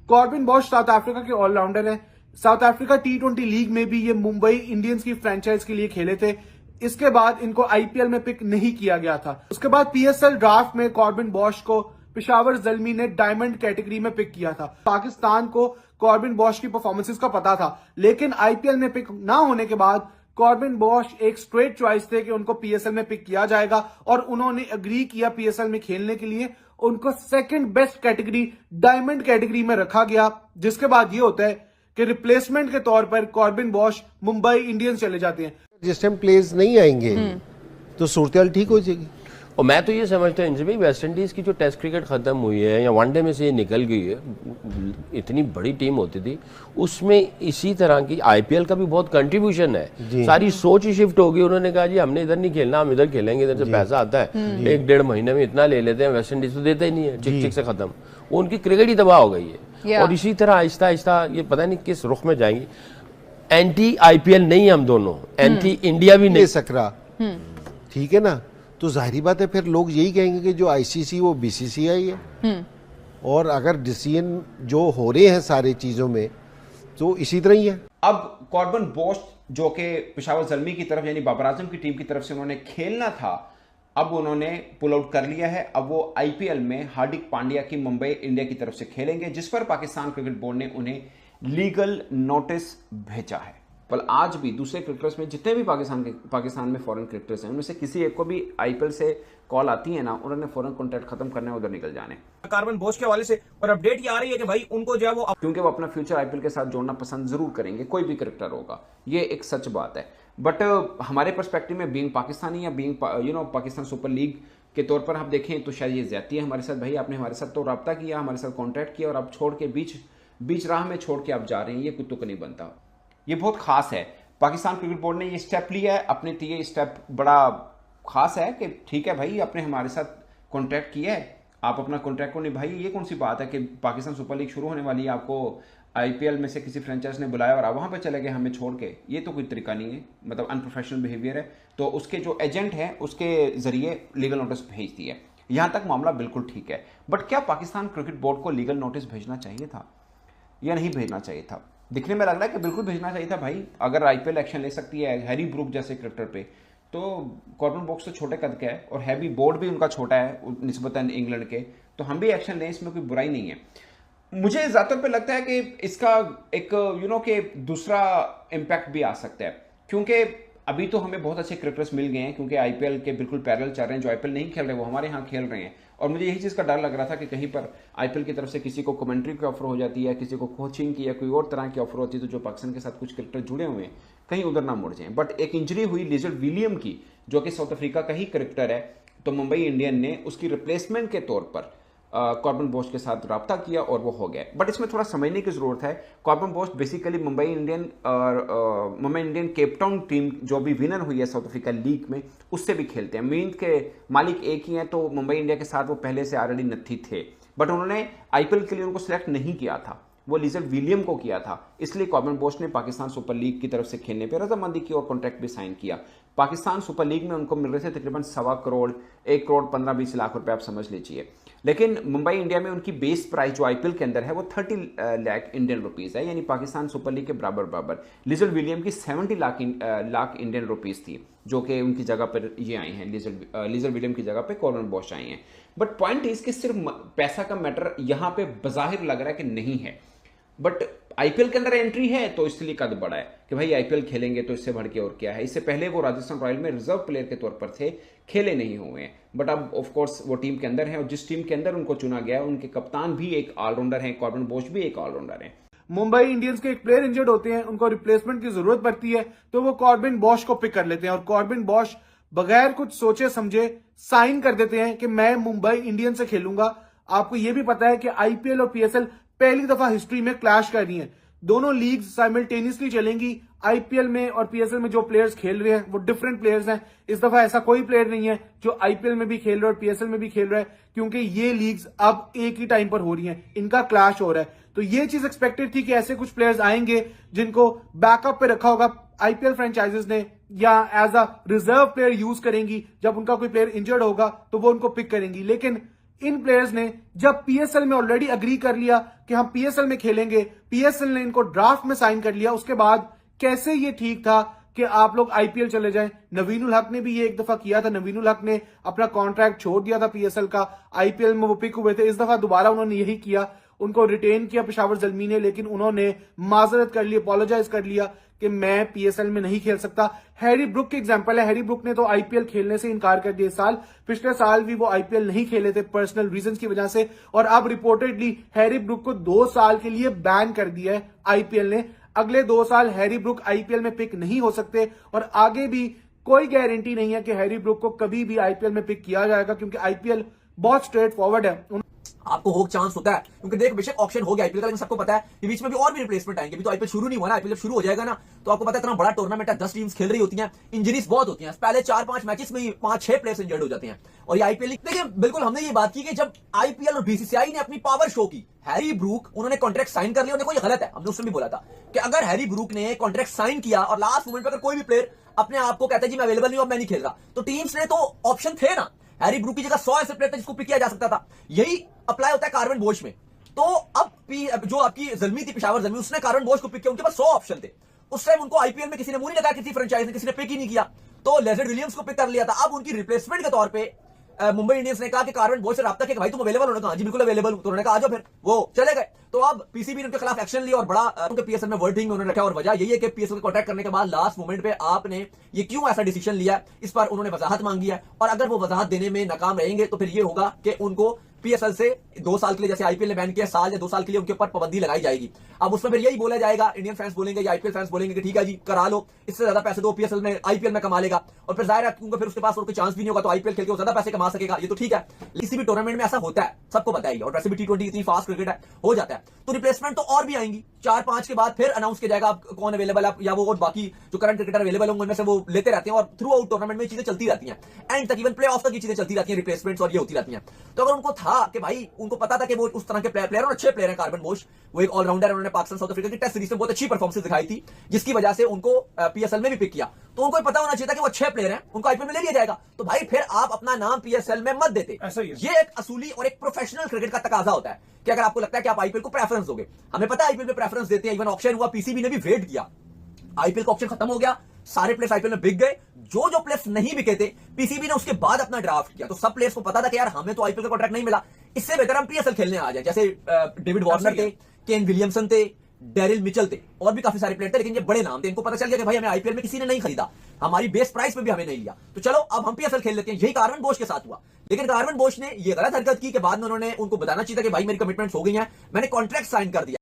Corbin Bosch south Africa के allrounder हैं। South Africa T20 league में भी ये मुंबई इंडियंस की फ्रेंचाइज के लिए खेले थे। इसके बाद इनको आईपीएल में पिक नहीं किया गया था। उसके बाद पीएसएल ड्राफ्ट में कॉर्बिन बॉश को पेशावर ज़ल्मी ने डायमंड कैटेगरी में पिक किया था। पाकिस्तान को कॉर्बिन बॉश की परफॉर्मेंसेस का पता था, लेकिन आईपीएल में पिक ना होने के बाद कॉर्बिन बॉश एक स्ट्रेट चॉइस थे कि उनको पीएसएल में पिक किया जाएगा और उन्होंने एग्री किया पीएसएल में खेलने के लिए। उनको second best category diamond category में रखा गया, जिसके बाद ये होता है कि रिप्लेसमेंट के तौर पर कॉर्बिन बॉश मुंबई इंडियंस चले जाते हैं। जिस टाइम प्लेयर्स नहीं आएंगे तो सूरत ठीक हो जाएगी। और मैं तो ये समझता हूँ भाई, वेस्ट इंडीज की जो टेस्ट क्रिकेट खत्म हुई है या वनडे में से ये निकल गई है, इतनी बड़ी टीम होती थी, उसमें इसी तरह की आईपीएल का भी बहुत कंट्रीब्यूशन है। सारी सोच ही शिफ्ट होगी। उन्होंने कहा जी हमने इधर नहीं खेलना, हम इधर खेलेंगे, इधर से पैसा आता है, 1-1.5 महीने में इतना ले लेते हैं। वेस्ट इंडीज तो देता ही नहीं है, चिक चिक से खत्म। वो उनकी क्रिकेट ही तबाह हो गई है। और इसी तरह आहिस्ता आहिस्ता ये पता नहीं किस रुख में जाएंगी। एंटी आईपीएल नहीं, हम दोनों एंटी इंडिया भी नहीं सकरा, ठीक है ना। तो जाहिर बात है फिर लोग यही कहेंगे कि जो आईसीसी वो बीसीसीआई है। और अगर डिसीजन जो हो रहे हैं सारी चीजों में तो इसी तरह ही है। अब कॉर्बिन बॉश जो कि पेशावर ज़ल्मी की तरफ यानी बाबर आजम की टीम की तरफ से उन्होंने खेलना था, अब उन्होंने पुल आउट कर लिया है। अब वो आईपीएल में हार्दिक पांड्या की मुंबई इंडिया की तरफ से खेलेंगे, जिस पर पाकिस्तान क्रिकेट बोर्ड ने उन्हें लीगल नोटिस भेजा है। पर आज भी दूसरे क्रिकेटर्स में जितने भी पाकिस्तान में फॉरेन क्रिकेटर्स हैं, उनमें से किसी एक को भी आईपीएल से कॉल आती है ना, उन्होंने फॉरेन कॉन्ट्रैक्ट खत्म करने उधर निकल जाने। कॉर्बिन बॉश के हवाले से और अपडेट ये आ रही है कि भाई उनको जो है वो, क्योंकि वो अपना फ्यूचर आईपीएल के साथ जोड़ना पसंद जरूर करेंगे, कोई भी क्रिकेटर होगा, ये एक सच बात है। बट हमारे पर्सपेक्टिव में बीइंग पाकिस्तानी या बीइंग पाकिस्तान सुपर लीग के तौर पर हम देखें तो शायद ये ज्यादती है हमारे साथ। भाई आपने हमारे साथ तो रब्ता किया, हमारे साथ कॉन्ट्रैक्ट किया और आप छोड़ के बीच राह में छोड़ के आप जा रहे हैं, ये कुत्तों को नहीं बनता। ये बहुत खास है। पाकिस्तान क्रिकेट बोर्ड ने ये स्टेप लिया है अपने, तो ये स्टेप बड़ा खास है कि ठीक है भाई आपने हमारे साथ कॉन्ट्रैक्ट किया है, आप अपना कॉन्ट्रैक्ट को निभाइए। ये कौन सी बात है कि पाकिस्तान सुपर लीग शुरू होने वाली है, आपको आईपीएल में से किसी फ्रेंचाइज ने बुलाया और आप वहां पर चले गए हमें छोड़ के, ये तो कोई तरीका नहीं है, मतलब अनप्रोफेशनल बिहेवियर है। तो उसके जो एजेंट है उसके जरिए लीगल नोटिस भेज दिया। यहां तक मामला बिल्कुल ठीक है। बट क्या पाकिस्तान क्रिकेट बोर्ड को लीगल नोटिस भेजना चाहिए था या नहीं भेजना चाहिए था? दिखने में लग रहा है कि बिल्कुल भेजना चाहिए था भाई। अगर आईपीएल एक्शन ले सकती है हैरी ब्रूक जैसे क्रिकेटर पे, तो कॉर्बिन बॉश तो छोटे कद का है और हैवी बोर्ड भी उनका छोटा है निस्बतन इंग्लैंड के, तो हम भी एक्शन लें, इसमें कोई बुराई नहीं है। मुझे ज्यादातर पे लगता है कि इसका एक के दूसरा इम्पैक्ट भी आ सकता है, क्योंकि अभी तो हमें बहुत अच्छे क्रिकेटर्स मिल गए हैं, क्योंकि आईपीएल के बिल्कुल पैरेलल चल रहे हैं। जो आईपीएल नहीं खेल रहे वो हमारे यहाँ खेल रहे हैं। और मुझे यही चीज़ का डर लग रहा था कि कहीं पर आईपीएल की तरफ से किसी को कमेंट्री की ऑफर हो जाती है, किसी को कोचिंग की या कोई और तरह की ऑफर होती है, तो जो पाकिस्तान के साथ कुछ क्रिकेटर जुड़े हुए हैं कहीं उधर ना मुड़ जाएं। बट एक इंजरी हुई लिजर्ड विलियम की, जो कि साउथ अफ्रीका का ही क्रिकेटर है, तो मुंबई इंडियन ने उसकी रिप्लेसमेंट के तौर पर कॉर्बिन बॉश के साथ रब्ता किया और वो हो गया। बट इसमें थोड़ा समझने की जरूरत है। Corbin Bosch basically Mumbai Indian Cape Town team जो भी विनर हुई है साउथ अफ्रीका लीग में, उससे भी खेलते हैं। मीन के मालिक एक ही हैं, तो मुंबई इंडिया के साथ वो पहले से ऑलरेडी नत्थी थे। बट उन्होंने आईपीएल के लिए उनको सिलेक्ट नहीं किया था, वो लिजर्ड विलियम को किया था। इसलिए कॉर्बिन बॉश ने पाकिस्तान सुपर लीग की तरफ से खेलने पर रजामंदी की और कॉन्ट्रैक्ट भी साइन किया। पाकिस्तान सुपर लीग में उनको मिल रहे थे तकरीबन 1.25 करोड़, 1 करोड़ 15-20 लाख रुपए आप समझ लीजिए। लेकिन मुंबई इंडिया में उनकी बेस प्राइस जो आईपीएल के अंदर है वो 30 लाख इंडियन रुपीस है, यानी पाकिस्तान सुपर लीग के बराबर। लिजर्ड विलियम की 70 लाख इंडियन रुपीस थी, जो कि उनकी जगह पर ये आए हैं, लिजर्ड विलियम की जगह पे कॉर्बिन बॉश आए हैं। बट पॉइंट इज कि सिर्फ पैसा का मैटर यहाँ पे बजाहिर लग रहा है कि नहीं है, बट आईपीएल के अंदर एंट्री है तो इसलिए कद बढ़ा है कि भाई आईपीएल खेलेंगे तो इससे बढ़ के और क्या है। इससे पहले वो राजस्थान रॉयल में रिजर्व प्लेयर के तौर पर थे, खेले नहीं हुए हैं। बट अब ऑफ कोर्स वो टीम के अंदर है, और जिस टीम के अंदर उनको चुना गया उनके कप्तान भी एक ऑलराउंडर हैं, कॉर्बिन बॉश भी एक ऑलराउंडर हैं। मुंबई इंडियंस के एक प्लेयर इंजर्ड होते हैं, उनको रिप्लेसमेंट की जरूरत पड़ती है, तो वो कॉर्बिन बॉश को पिक कर लेते हैं और कॉर्बिन बॉश बगैर कुछ सोचे समझे साइन कर देते हैं कि मैं मुंबई इंडियंस से खेलूंगा। आपको यह भी पता है कि आईपीएल और पीएसएल पहली दफा हिस्ट्री में क्लैश कर रही हैं। दोनों लीग्स साइमल्टेनियसली चलेंगी। आईपीएल में और पीएसएल में जो प्लेयर्स खेल रहे हैं वो डिफरेंट प्लेयर्स हैं। इस दफा ऐसा कोई प्लेयर नहीं है जो आईपीएल में भी खेल रहा है और पीएसएल में भी खेल रहा है, क्योंकि ये लीग्स अब एक ही टाइम पर हो रही हैं, इनका क्लैश हो रहा है। तो ये चीज एक्सपेक्टेड थी कि ऐसे कुछ प्लेयर्स आएंगे जिनको बैकअप पे रखा होगा आईपीएल फ्रेंचाइजेस ने, या as a reserve player use करेंगी। जब उनका कोई प्लेयर इंजर्ड होगा तो वो उनको पिक करेंगी। लेकिन इन प्लेयर्स ने जब पीएसएल में ऑलरेडी अग्री कर लिया कि हम पीएसएल में खेलेंगे, पीएसएल ने इनको ड्राफ्ट में साइन कर लिया, उसके बाद कैसे ये ठीक था कि आप लोग आईपीएल चले जाएं। नवीन उल हक ने भी ये एक दफा किया था, नवीन उल हक ने अपना कॉन्ट्रैक्ट छोड़ दिया था पीएसएल का, आईपीएल में वो पिक हुए थे। इस दफा दोबारा उन्होंने यही किया, उनको रिटेन किया पेशावर ज़ल्मी ने, लेकिन उन्होंने माजरत कर ली, अपोलोजाइज कर लिया कि मैं पीएसएल में नहीं खेल सकता। हैरी ब्रुक की एग्जांपल है, हैरी ब्रुक ने तो आईपीएल खेलने से इनकार कर दिया इस साल, पिछले साल भी वो आईपीएल नहीं खेले थे पर्सनल रीजंस की वजह से, और अब रिपोर्टेडली हैरी ब्रुक को 2 साल के लिए बैन कर दिया है आईपीएल ने। अगले 2 साल हैरी ब्रुक आईपीएल में पिक नहीं हो सकते, और आगे भी कोई गारंटी नहीं है कि हैरी ब्रुक को कभी भी आईपीएल में पिक किया जाएगा, क्योंकि आईपीएल बहुत स्ट्रेट फॉरवर्ड है। आपको होप चांस होता है, क्योंकि देख बेशक ऑप्शन हो गया आईपीएल का, लेकिन सबको पता है कि बीच में भी और भी रिप्लेसमेंट आएंगे। अभी तो आईपीएल शुरू नहीं हुआ ना, आईपीएल शुरू हो जाएगा ना तो आपको पता है इतना बड़ा टूर्नामेंट है, 10 टीम्स खेल रही होती हैं, इंजरीज बहुत होती हैं, पहले 4-5 मैचेस में ही 5-6 प्लेयर्स इंजर्ड हो जाते हैं। और ये आईपीएल देखिए, बिल्कुल हमने ये बात की कि जब आईपीएल और बीसीसीआई ने अपनी पावर शो की, हैरी ब्रूक उन्होंने कॉन्ट्रैक्ट साइन कर लिया, देखो ये गलत है, हमने उस समय भी बोला था कि अगर हैरी ब्रूक ने कॉन्ट्रैक्ट साइन किया और लास्ट मोमेंट पर अगर कोई भी प्लेयर अपने आप को कहता है जी मैं अवेलेबल नहीं हूं, मैं नहीं खेल रहा, तो टीम्स ने तो ऑप्शन थे ना, हैरी ब्रूक की जगह 100 ऐसे प्लेयर थे जिसको पिक किया जा सकता था। यही अप्लाई होता है कार्वन बोश में। तो अब जो आपकी ज़ल्मी थी, पेशावर ज़ल्मी, उसने कार्वन बोश को पिक किया, उनके पास 100 ऑप्शन थे। उस टाइम उनको आईपीएल में किसी ने मुंह नहीं लगाया, किसी फ्रेंचाइज ने, किसी ने पिक ही नहीं किया, तो लेजर्ड विलियम्स को पिक कर लिया था। अब उनकी रिप्लेसमेंट के तौर पे मुंबई इंडियंस ने कहा कि कार्वन बोश से राब्ता किया कि भाई तुम अवेलेबल हो? उन्होंने कहा जी बिल्कुल अवेलेबल हूं। तो उन्होंने कहा आ जाओ, फिर वो चले गए। तो अब पीसीबी ने उनके खिलाफ एक्शन लिया और बड़ा उनके पीएसएल में वर्डिंग उन्होंने रखा, और वजह यही है कि पीएसएल को कॉन्ट्रैक्ट करने के बाद लास्ट मोमेंट पे आपने ये क्यों ऐसा डिसीजन लिया, इस पर उन्होंने वजाहत मांगी है, और अगर वो वजाहत देने में नाकाम रहेंगे तो फिर ये होगा कि उनको पीएसएल से 2 साल के लिए, जैसे आईपीएल ने बैन किया, साल या 2 साल के लिए उनके ऊपर पाबंदी लगाई जाएगी। अब उसमें फिर यही बोला जाएगा, इंडियन फैंस बोलेंगे या आईपीएल फैंस बोलेंगे कि ठीक है जी करा लो, इससे ज्यादा पैसे दो, पीएसएल में आईपीएल में कमा लेगा, और फिर जाहिर है क्योंकि फिर उसके पास और कोई चांस भी नहीं होगा, तो आईपीएल खेल के वो ज्यादा पैसे कमा सकेगा। ये तो ठीक है, किसी भी टूर्नामेंट में ऐसा होता है, सबको पता है, और वैसे भी टी20 इतनी फास्ट क्रिकेट है, हो जाता है। तो रिप्लेसमेंट तो और भी आएंगी, 4-5 के बाद फिर अनाउंस किया जाएगा कौन अवेलेबल है, या वो और बाकी जो करंट क्रिकेटर अवेलेबल होंगे उनमें से वो लेते रहते हैं, और थ्रू आउट टूर्नामेंट में चीजें चलती रहती हैं, एंड तक इवन प्ले ऑफ तक ये चीजें चलती रहती हैं, रिप्लेसमेंट्स और ये होती रहती हैं। तो अगर उनको था कि भाई, उनको पता था कि वो उस तरह के प्लेयर और अच्छे प्लेयर हैं, कार्वन बोश वो एक ऑलराउंडर है, उन्होंने पाकिस्तान साउथ अफ्रीका की टेस्ट सीरीज में बहुत अच्छी परफॉर्मेंस दिखाई थी, जिसकी वजह से उनको पीएसएल में भी पिक किया, तो उनको पता होना चाहिए था कि वो अच्छे प्लेयर हैं, उनको आईपीएल में ले लिया जाएगा। तो भाई फिर आप अपना नाम पीएसएल में मत देते। ये एक असूली और एक प्रोफेशनल क्रिकेट का तकाजा होता है कि अगर आपको लगता है कि आप आईपीएल को प्रेफरेंस दोगे, हमें पता है आईपीएल में प्रेफरेंस देते हैं, इवन ऑक्शन हुआ, पीसीबी ने भी वेट किया, आईपीएल का ऑक्शन खत्म हो गया, सारे प्लेयर्स आईपीएल में बिक गए, जो प्लेयर्स नहीं बिके थे पीसीबी ने उसके बाद अपना ड्राफ्ट किया, तो सब प्लेयर्स को पता था कि यार हमें तो आईपीएल का कॉन्ट्रैक्ट नहीं मिला, इससे बेहतर हम पीएसएल खेलने आ जाए। जैसे डेविड वार्नर थे, केन विलियमसन थे, डेरिल मिचेल थे, और भी काफी सारे प्लेयर थे, लेकिन ये बड़े नाम थे, इनको पता चल गया कि भाई हमें आईपीएल में किसी ने नहीं खरीदा, हमारी बेस प्राइस पे भी हमें नहीं लिया, तो चलो अब हम पीएसएल खेल लेते हैं। यही कार्वन बोश के साथ हुआ, लेकिन कार्वन बोश ने ये गलत हरकत की कि बाद में उन्होंने उनको बताना चाहिए था कि भाई मेरी कमिटमेंट्स हो गई हैं, मैंने कॉन्ट्रैक्ट साइन कर दिया।